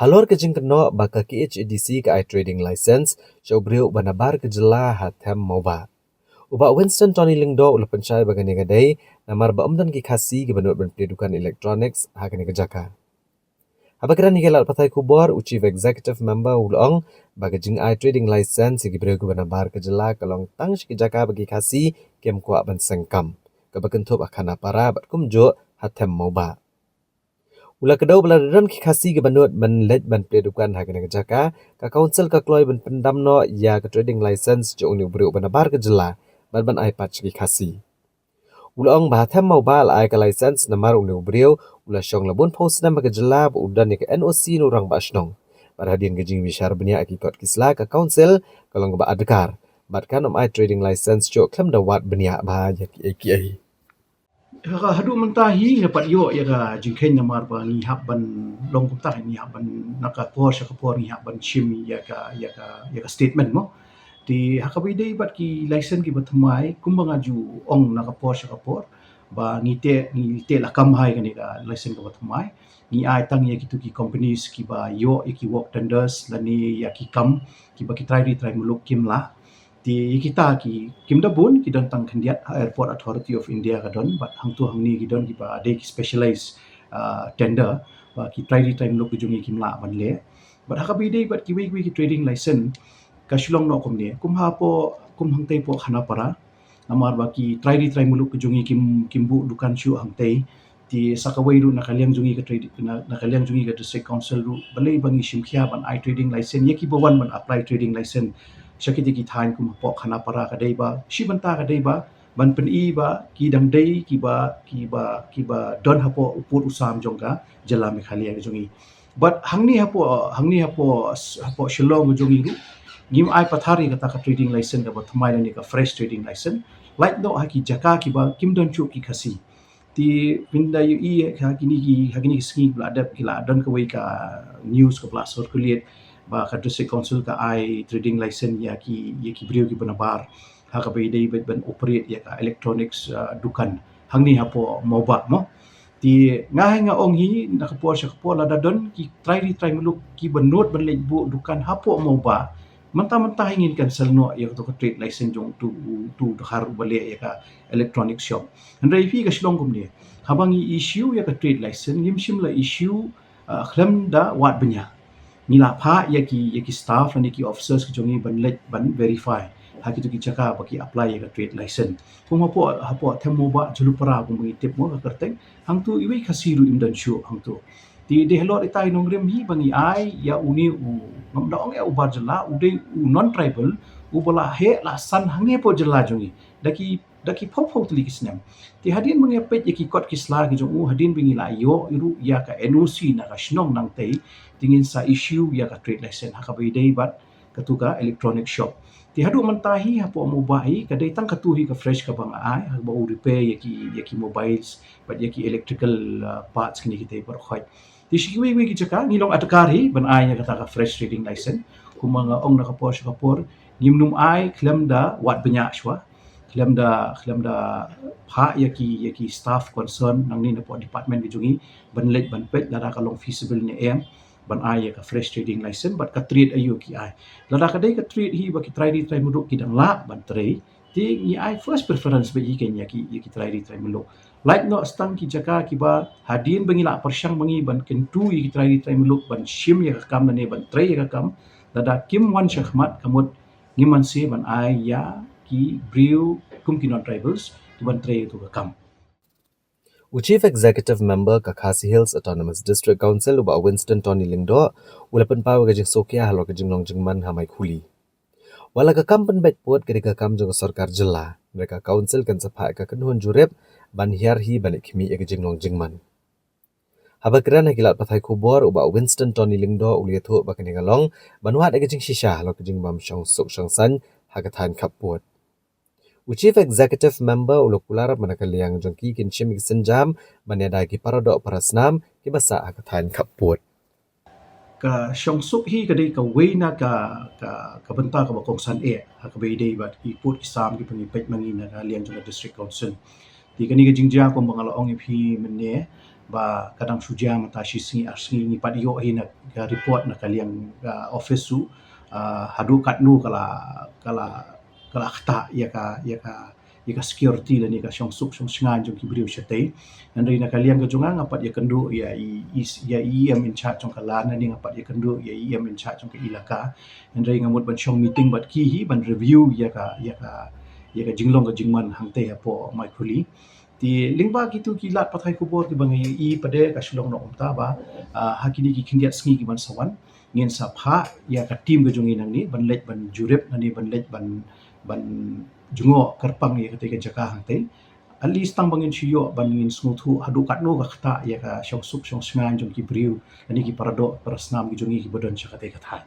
Halor ke jingkeno baka ki HEDC ke trading license show brio banabar ke jela hatem moba. Uba Winston Tony Lingdo ula pencai bagani gadai namar ba umdan ki khasi ke benut ben pendidikan electronics hakani ke jaka. Habakran ni gelal patai kubor Chief Executive Member ulong bagi jing trading license ki brio ke banabar ke jela kalong tang ki jaka bagi khasi kem kuat ben sengkam. Kebakentup akan para bat kumjo hatem moba. Ula kedau bela dalam kikasi ke banut menlet ban pendidikan hakana ke jaka ka council ka kloi ban pendam no ya ke trading license jo uni beri ban bar ke jela ban ai patch kikasi. Ula ong bahatam mau bal ai ka license namar uni beri ula syong labun post nama ke jela bu udan ni ke NOC nu rang basnong. Parhadian ke jing bishar benia akikot kisla ka council kalong ba adkar. Batkan ai trading license jo klem dawat benia ba ya ki ai. Hadu mentahi dapat yo ya ga jingken namar ba ni hab ban long kumta ni hab ban nakapor syakapor ni hab ban chim ya ka statement mo di hakabi dei bat ki license ki batmai kumbanga ju ong nakapor syakapor ba ngite lakam hai kan ka license ka batmai ni ai tang ya kitu ki companies ki ba yo ki work tenders lani ya ki kam ki ba ki try muluk kim la di kita ki kim da bun ki don tang khandiat airport authority of india ka don but hang tu hang ni ki don ki ba de ki specialized tender ba ki try muluk ki jungi kim la ban le but hakabi dei but ki we ki trading license ka shilong no kum ni kum ha po kum hang tei po khana para namar ba ki try muluk ki jungi kim bu dukan shu hang tei ti sakawai ru nakaliang jungi ka trade nakaliang jungi ka district council ru balai bangi shimkhia ban I trading license ye ki bawan ban apply trading license syakiti ki thain kum po khana para ka dei ba shi banta ka dei ba ban pen i ba ki dang dei ki ba don hapo upur usam jongka jala me khalia jungi but hangni hapo shilong jungi ru ngim ai pathari kata ka trading license ka bathmai ni ka fresh trading license like no haki jaka ki ba kim don chu ki khasi ti pinda yu i hakini ski bla adap ki la don ka wei ka news ka bla circulate ba ka district council ka ai trading license ya ki brio ki banabar ha ka bei dei ben operate ya ka electronics dukan hangni hapo moba mo ti ngai nga ong hi nakapor sya kapor la dadon ki try muluk ki benot ben bu dukan hapo moba mentah ingin cancel no ya to trade license jong tu har bale ya ka electronic shop handai fi ka shlong kum ni habang issue ya ka trade license ngim shim la issue khlam da wat benya ni la pha ya ki staff ni ki officers ki jongi ban verify ha ki tu ki chaka ba ki apply ya ka trade license kum hapo themo ba julupara kum ngi tip mo ka kerteng hang tu iwi khasiru imdan shu hang tu di hello itai nongrem hi bangi ai ya uni u ngamdong ya ubar jela ude u non tribal u bola he la san hange po jela jongi daki pop tli kisnem ti hadin bangi pet ki kot kisla ki jong u hadin bingi la yo iru ya ka NOC na ka shnong nang tei tingin sa issue ya ka trade license ha ka bei dei bat katuka electronic shop ti hadu mantahi hapo mobile ka dei tang katuhi ka fresh ka bang ai ha ba u repair ya ki mobiles but ya ki electrical parts kini kita bar khoi ti shiwi ki chaka ngilong atakar hi ban ai nya kata ka fresh trading license kumanga ong na kapor ngimnum ai klem da wat benya shwa klem da pha ya ki staff concern nang ni na po department ki jungi ban let ban pet la ka long feasible ni em ban ai ya ka fresh trading license but ka trade ayu ki ai la ka dei ka trade hi ba ki try muduk ki dang la ban trade ti ni ai first preference ba yi ken ya ki try muduk like no stang ki jaka ki ba hadin bangila persyang bangi ban kentu ki try muluk ban shim ya kam ne ban tray ya kam dada kim wan shahmat kamut ngiman se ban ai ya ki brio kum ki non tribals ki ban tray tu kam Chief Executive Member ka Khasi Hills Autonomous District Council uba Winston Tony Lingdo ulapan pa wa jing sokia halo ka jing long jingman hamai khuli wala ka kampan bet pot ka kam jong sarkar jela mereka council kan sapha ka kanhun jurep ban hiar hi ban khimi ka jing long jingman habakran hakilat pathai khubor uba Winston Tony Lingdo uliatho ba kani galong banwa ka jing shisha halo ka jing bam shong sok shang san ha ka than khap pot Chief Executive Member ulukular manakaliang jongki kinshim senjam banyada ki paradok parasnam ki basa akathan kaput. Ka shong suk hi ka dei ka wei na ka benta ka bakong san e ha ka bei dei bat ki put ki sam ki pangi pet mangi na ka lian jong district council ti kani ka jingja ko mangala ong ip hi menne ba kadang suja mata sisi asngi ni padio hina ka report na kaliang office su hadu katnu kala khata ya ka security la ni ka syong suk syong sngan jong ki briu shatei nandai na kaliang ka jonga ngapat ya kendu ya em in charge jong kala na ni ngapat ya kendu ya em in charge jong ka ilaka nandai ngamut ban syong meeting bat ki hi ban review ya ka jinglong ka jingman hangte apo mai khuli ti lingba gitu kilat pathai kubor ki bangai I pade ka shulong no umta ba hakini ki khingiat sngi ki ban sawan ngin sa pha ya ka team ka jongi nang ni ban lej ban jurep nani ban lej ban jungo kerpang ya ketika jaka hangte at least tang bangin siyo ban ngin smuthu hadu katno ka khata ya ka syong suk syong sngan jong ki briu ani ki parado parasnam ki jongi ki bodon cha kate katha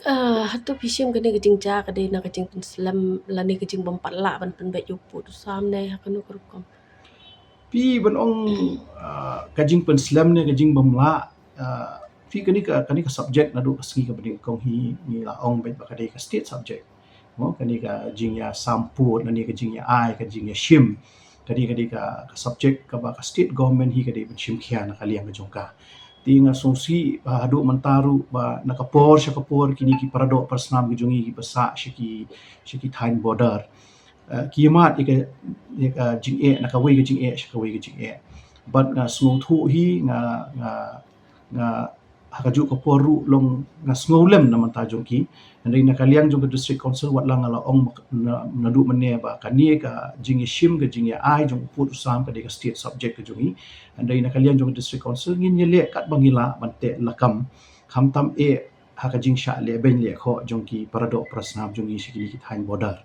Hatu pishim kene kejing ja kade na kejing penslam lani kejing bompat la ban pen bet yupu tu sam ne hakanu kerukom. pi ban ong kajing pen slam ne kajing bamla fi kani ka subject na du asngi ka bani kong hi ni la ong bet ba kade ka state subject mo kani ka jing ya samput nani ka jing ya ai ka jing ya shim kadi ka subject ka ba ka state government hi kadi ban shim khia na kaliang ka jongka tinga songsi hadu mantaru ba nakapor kini ki parado persnam ki jongi ki basa shiki thain border kiamat ika jing e nakawai ka jing e shakawai ka jing e but nga smuthu hi nga hakaju ko poru long nga snolem naman ta jongki andai nakaliang jong ka district council wat lang ala ong nadu mane ba kani ka jing shim ka jing ai jong put usam ka de ka state subject ka jongi andai nakaliang jong district council ngin yele kat bangila bante lakam khamtam e hakajing sha le ben le kho jongki parado prasnab jongi sikili ki thain border